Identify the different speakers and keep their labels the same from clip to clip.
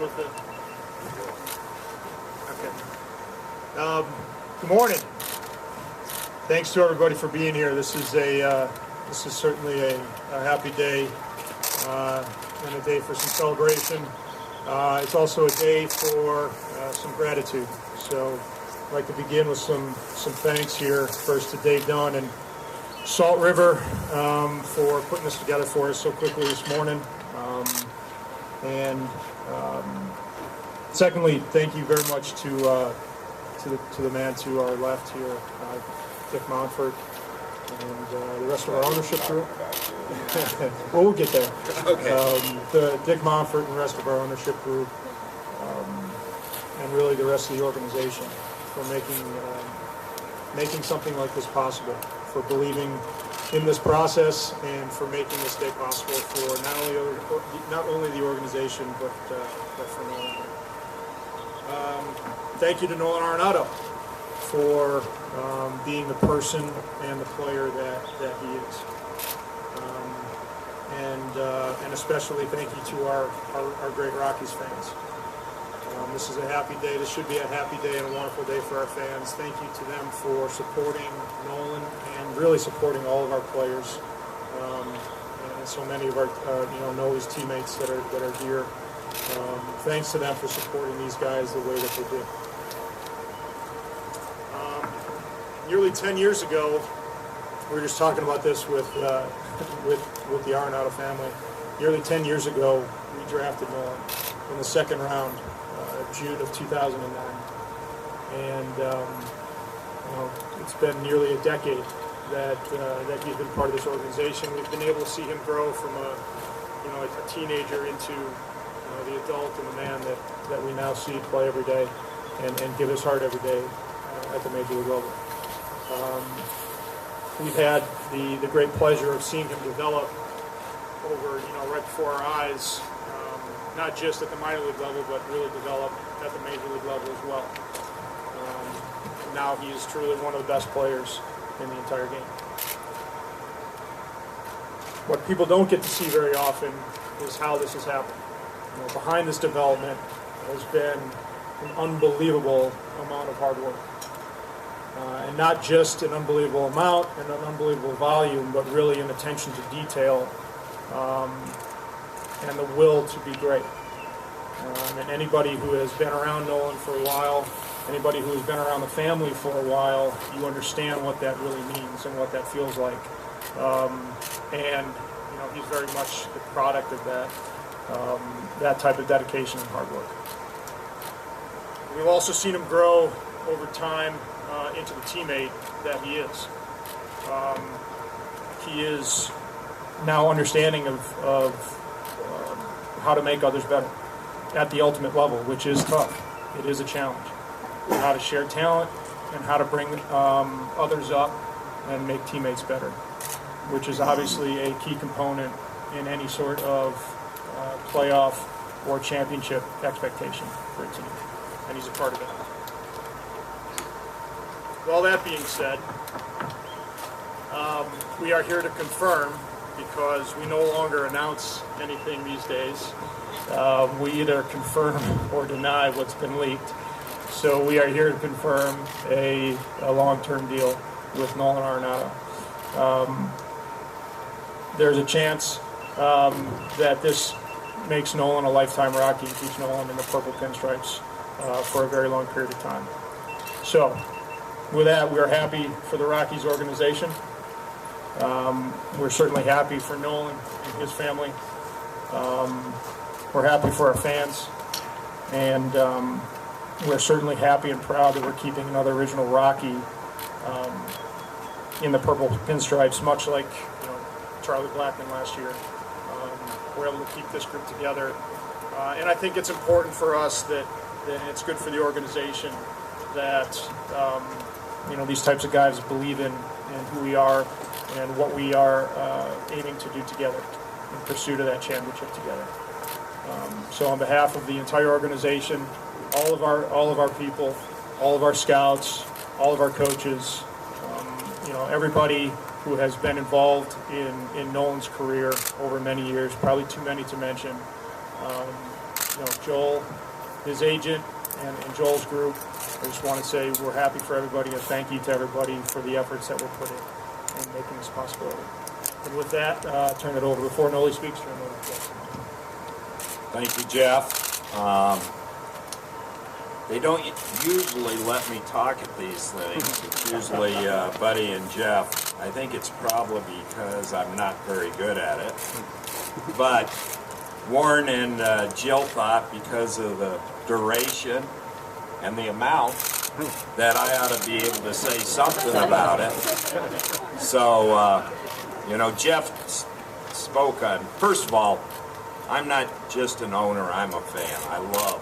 Speaker 1: with it? Okay. Good morning. Thanks to everybody for being here. This is certainly a happy day and a day for some celebration. It's also a day for some gratitude. So I'd like to begin with some thanks here. First to Dave Dunn and Salt River for putting this together for us so quickly this morning. Secondly, thank you very much to the man to our left here, Dick Montfort, and the rest of our ownership group. Well, we'll get there.
Speaker 2: Okay.
Speaker 1: The Dick Montfort and the rest of our ownership group, and really the rest of the organization for making something like this possible, for believing in this process, and for making this day possible for not only the organization but for Nolan. Thank you to Nolan Arenado for being the person and the player that he is, and especially thank you to our great Rockies fans. This is a happy day. This should be a happy day and a wonderful day for our fans. Thank you to them for supporting Nolan and really supporting all of our players, and so many of our Noah's teammates that are here. Thanks to them for supporting these guys the way that they did. Nearly 10 years ago, we were just talking about this with the Arenado family. Nearly 10 years ago, we drafted Nolan in the second round, June of 2009, and it's been nearly a decade that he's been part of this organization. We've been able to see him grow from a teenager into the adult and the man that we now see play every day and give his heart every day at the major league level. We've had the great pleasure of seeing him develop over, right before our eyes, not just at the minor league level, but really develop at the major league level as well. And now he is truly one of the best players in the entire game. What people don't get to see very often is how this has happened. Behind this development has been an unbelievable amount of hard work. And not just an unbelievable amount and an unbelievable volume, but really an attention to detail and the will to be great. And anybody who has been around Nolan for a while, anybody who has been around the family for a while, you understand what that really means and what that feels like. And he's very much the product of that type of dedication and hard work. We've also seen him grow over time into the teammate that he is. He is now understanding of how to make others better at the ultimate level, which is tough. It is a challenge. How to share talent and how to bring others up and make teammates better, which is obviously a key component in any sort of playoff or championship expectation for a team, and he's a part of it. With all that being said, we are here to confirm, because we no longer announce anything these days. We either confirm or deny what's been leaked. So we are here to confirm a long-term deal with Nolan Arenado. There's a chance that this makes Nolan a lifetime Rocky, keeps Nolan in the purple pinstripes for a very long period of time. So with that, we're happy for the Rockies organization. We're certainly happy for Nolan and his family. We're happy for our fans, and we're certainly happy and proud that we're keeping another original Rocky in the purple pinstripes, much like Charlie Blackmon last year. We're able to keep this group together, and I think it's important for us that it's good for the organization that these types of guys believe in who we are and what we are aiming to do together in pursuit of that championship together. So on behalf of the entire organization, all of our people, all of our scouts, all of our coaches, everybody who has been involved in Nolan's career over many years, probably too many to mention, Joel, his agent, and Joel's group. I just want to say we're happy for everybody and thank you to everybody for the efforts that were put in making this possibility. And with that, turn it over before Nolan speaks. Turn it over to Jeff.
Speaker 2: Thank you, Jeff. They don't usually let me talk at these things. It's usually Buddy and Jeff. I think it's probably because I'm not very good at it. But Warren and Jill thought because of the duration and the amount that I ought to be able to say something about it. So, Jeff spoke on, first of all, I'm not just an owner, I'm a fan. I love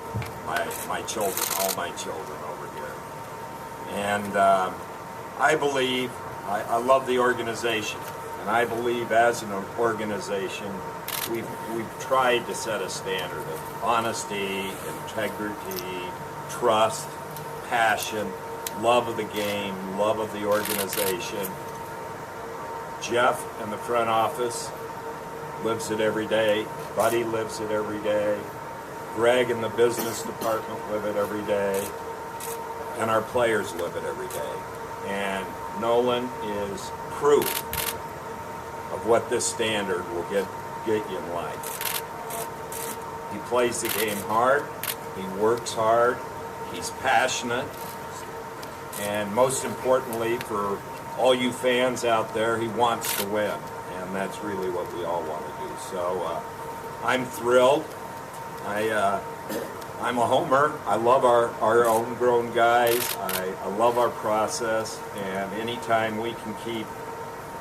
Speaker 2: my children, all my children over here. And I believe, I love the organization. And I believe as an organization, we've tried to set a standard of honesty, integrity, trust, passion, love of the game, love of the organization. Jeff in the front office lives it every day. Buddy lives it every day. Greg in the business department live it every day. And our players live it every day. And Nolan is proof of what this standard will get you in life. He plays the game hard. He works hard. He's passionate. And most importantly, for all you fans out there, he wants to win. And that's really what we all want to do. So I'm thrilled. I'm a homer. I love our homegrown guys. I love our process. And anytime we can keep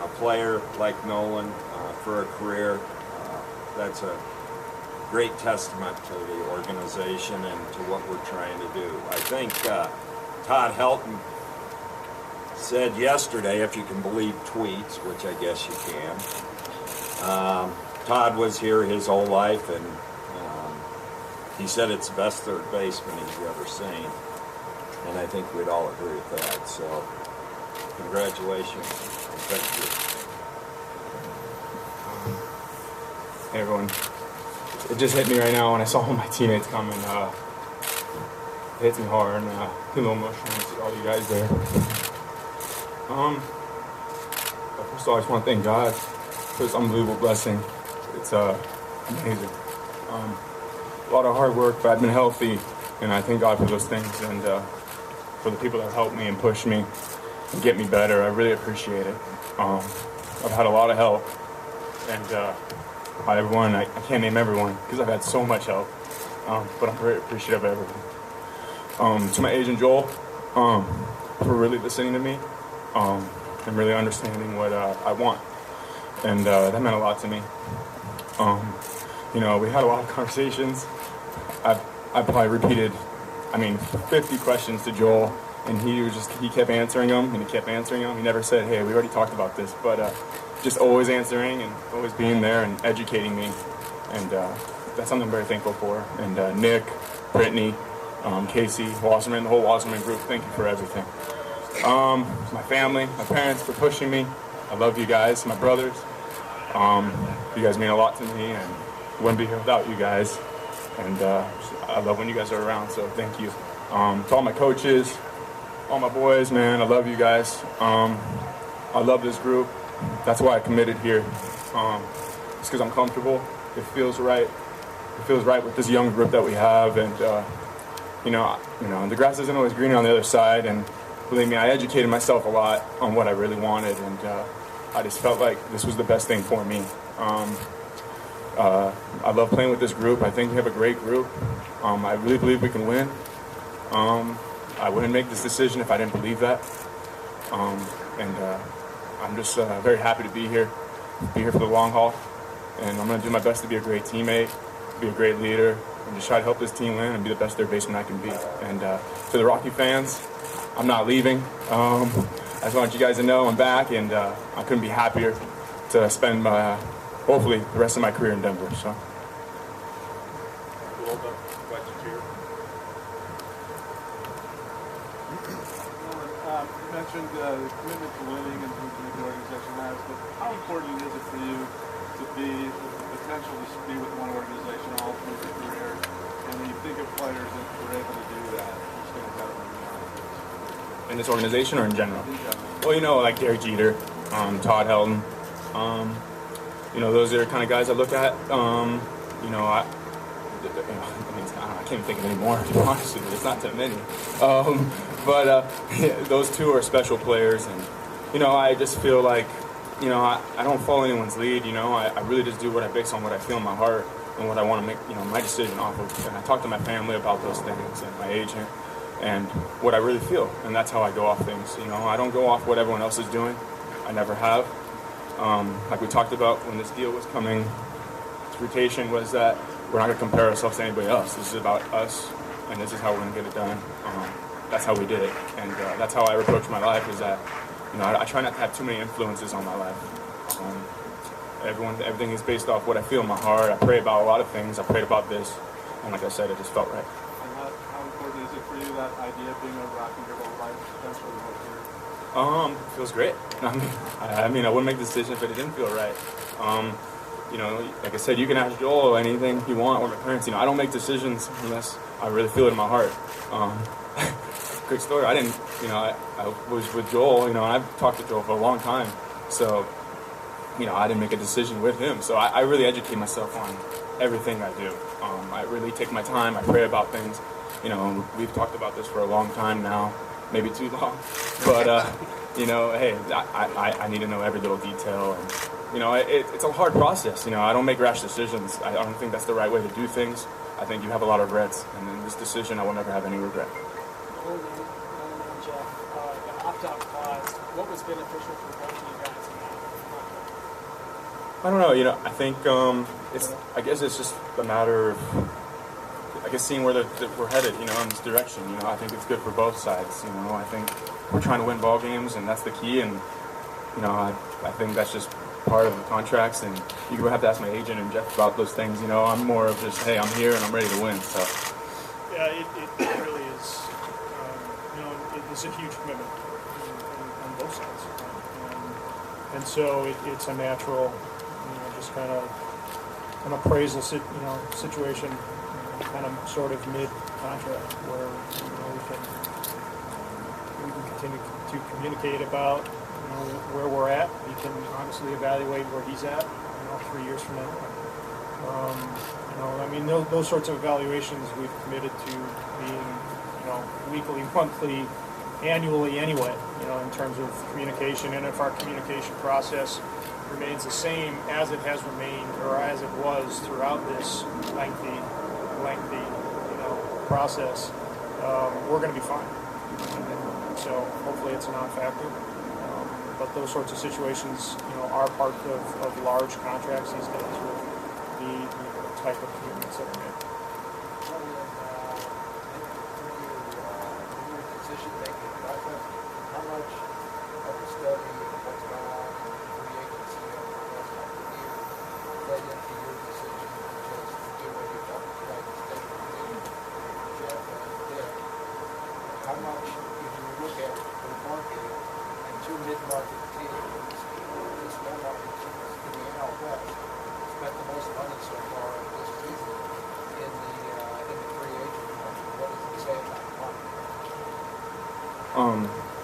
Speaker 2: a player like Nolan for a career, that's a great testament to the organization and to what we're trying to do. I think Todd Helton said yesterday, if you can believe tweets, which I guess you can, Todd was here his whole life, and he said it's the best third baseman he's ever seen. And I think we'd all agree with that. So, congratulations, and thank you.
Speaker 3: Hey everyone. It just hit me right now when I saw all my teammates coming. It hits me hard, and I feel a little emotional to see all you guys there. But first of all, I just want to thank God for this unbelievable blessing. It's amazing. A lot of hard work, but I've been healthy, and I thank God for those things and for the people that helped me and pushed me and get me better. I really appreciate it. I've had a lot of help, and everyone, I can't name everyone because I've had so much help, but I'm very appreciative of everyone. To my agent Joel, for really listening to me and really understanding what I want, and that meant a lot to me. We had a lot of conversations. I probably repeated, 50 questions to Joel, and he kept answering them, and he kept answering them. He never said, hey, we already talked about this, but just always answering and always being there and educating me, and that's something I'm very thankful for. And Nick, Brittany, Casey, Wasserman, the whole Wasserman group, thank you for everything. My family, my parents for pushing me. I love you guys, my brothers. You guys mean a lot to me, and wouldn't be here without you guys. And I love when you guys are around, so thank you. To all my coaches, all my boys, man, I love you guys. I love this group. That's why I committed here. It's because I'm comfortable. It feels right. It feels right with this young group that we have, and the grass isn't always greener on the other side. And believe me, I educated myself a lot on what I really wanted, and I just felt like this was the best thing for me. I love playing with this group. I think we have a great group. I really believe we can win. I wouldn't make this decision if I didn't believe that. I'm just very happy to be here for the long haul. And I'm going to do my best to be a great teammate, be a great leader, and just try to help this team win and be the best third baseman I can be. And to the Rocky fans, I'm not leaving. I just want you guys to know I'm back, and I couldn't be happier to spend hopefully the rest of my career in Denver. So.
Speaker 4: You mentioned the commitment to winning and to the organization has, but how important is it for you to be the potential to be with one organization all through your career And when you think of players that were able to do that, who stands out in your mind?
Speaker 3: In this organization or in general?
Speaker 4: In general.
Speaker 3: Well, you know, like Derek Jeter, Todd Helton. You know, those are the kind of guys I look at. You know, I mean, I can't even think of any more, to be honest with you. It's not that many. Yeah, those two are special players. And, you know, I just feel like, you know, I don't follow anyone's lead. You know, I really just do what I base on what I feel in my heart and what I want to make, you know, my decision off of. And I talk to my family about those things and my agent and what I really feel. And that's how I go off things. You know, I don't go off what everyone else is doing. I never have. Like we talked about when this deal was coming, its rotation was that we're not going to compare ourselves to anybody else. This is about us, and this is how we're going to get it done. That's how we did it, and that's how I approach my life. Is that, you know, I try not to have too many influences on my life. Everything is based off what I feel in my heart. I pray about a lot of things. I prayed about this, and like I said, it just felt right.
Speaker 4: And how important is it for you, that idea of being a Rocky your whole life, potentially what year?
Speaker 3: Feels great. I mean, I wouldn't make the decision if it didn't feel right. You know, like I said, you can ask Joel anything you want, or my parents. You know, I don't make decisions unless I really feel it in my heart. Quick story. I didn't, you know, I was with Joel, you know, and I've talked to Joel for a long time. So, you know, I didn't make a decision with him. So I really educate myself on everything I do. I really take my time. I pray about things. You know, we've talked about this for a long time now, maybe too long. But, you know, hey, I need to know every little detail. And, you know, it's a hard process. You know, I don't make rash decisions. I don't think that's the right way to do things. I think you have a lot of regrets. And in this decision, I will never have any regret.
Speaker 5: Nolan and Jeff, the opt-out clause, what was beneficial for both of you guys in that?
Speaker 3: I don't know. You know, I think I guess it's just a matter of, I guess, seeing where we're headed. You know, in this direction. You know, I think it's good for both sides. You know, I think we're trying to win ball games, and that's the key. And you know, I think that's just part of the contracts. And you would have to ask my agent and Jeff about those things. You know, I'm more of just, hey, I'm here and I'm ready to win. So.
Speaker 1: Yeah, it really is. You know, it's a huge commitment on both sides, and so it's a natural, you know, just kind of an appraisal, situation, kind of sort of mid-contract where, you know, we can continue to communicate about, you know, where we're at. We can honestly evaluate where he's at, you know, 3 years from now. You know, I mean, those sorts of evaluations we've committed to being, you know, weekly, monthly, annually anyway, you know, in terms of communication. And if our communication process remains the same as it has remained, or as it was throughout this lengthy, you know, process, we're going to be fine. So hopefully it's a non-factor. But those sorts of situations, you know, are part of large contracts these days with the type of commitments that are made.
Speaker 6: In your decision-making process, how much of the study of what's going on in free agency over the last couple of years led into your decision to just do what you felt was right and stay with Jeff and Dick? How much, if you look at the market and two mid-market teams, this low-market teams in the NL West spent the most money so far this season in the free agent market? What does it say about the market?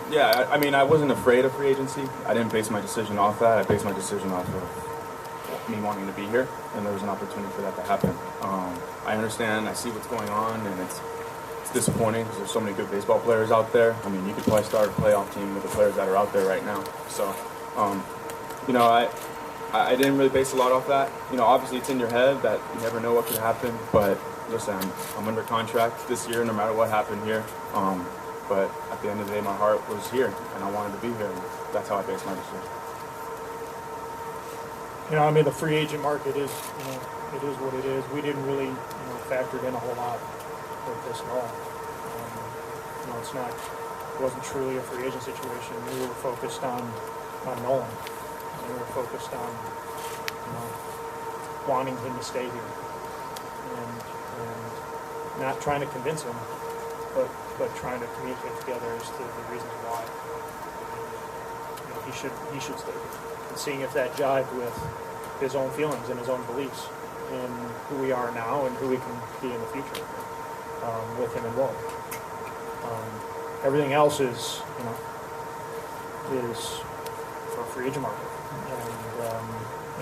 Speaker 3: Yeah, I mean, I wasn't afraid of free agency. I didn't base my decision off that. I based my decision off of me wanting to be here, and there was an opportunity for that to happen. I understand. I see what's going on, and it's disappointing because there's so many good baseball players out there. I mean, you could probably start a playoff team with the players that are out there right now. So, you know, I didn't really base a lot off that. You know, obviously it's in your head that you never know what could happen, but listen, I'm under contract this year no matter what happened here. But at the end of the day, my heart was here, and I wanted to be here, and that's how I based my decision.
Speaker 1: You know, I mean, the free agent market is, you know, it is what it is. We didn't really, you know, factor in a whole lot with this at all. You know, it wasn't truly a free agent situation. We were focused on Nolan, and we were focused on, you know, wanting him to stay here, and not trying to convince him, but trying to communicate together as to the reasons why, you know, he should stay here, and seeing if that jived with his own feelings and his own beliefs. in who we are now and who we can be in the future with him involved. Everything else is, is for a free agent market,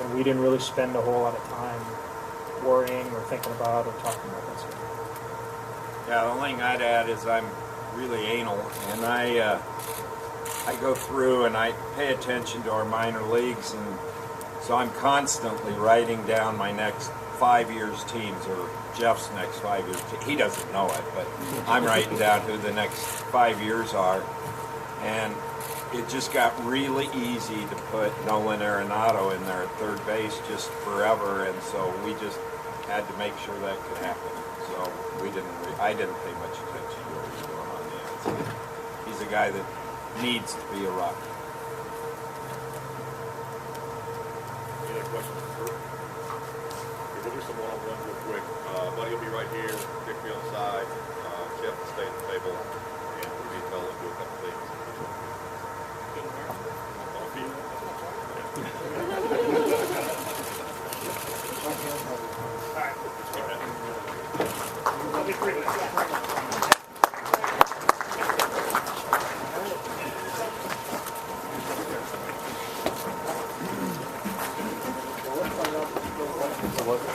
Speaker 1: and we didn't really spend a whole lot of time worrying or thinking about or talking about that stuff.
Speaker 2: Yeah, the only thing I'd add is I'm really anal, and I go through and I pay attention to our minor leagues, and so I'm constantly writing down my next 5 years teams, or Jeff's next 5 years. He doesn't know it, but I'm writing down who the next 5 years are, and it just got really easy to put Nolan Arenado in there at third base just forever, and so we just had to make sure that could happen. So I didn't pay much attention to what was going on the outside. He's a guy that needs to be a Rock.
Speaker 7: Any other questions for Kurt? Okay, we'll do some one-on-one real quick. Buddy will be right here. Dick will be on the side. Jeff will stay at the table, and we'll be telling him to do a couple things.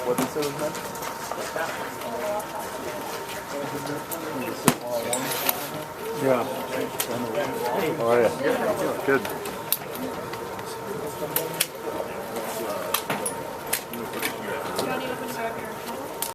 Speaker 3: What did you say was next? Yeah. How are you? Good.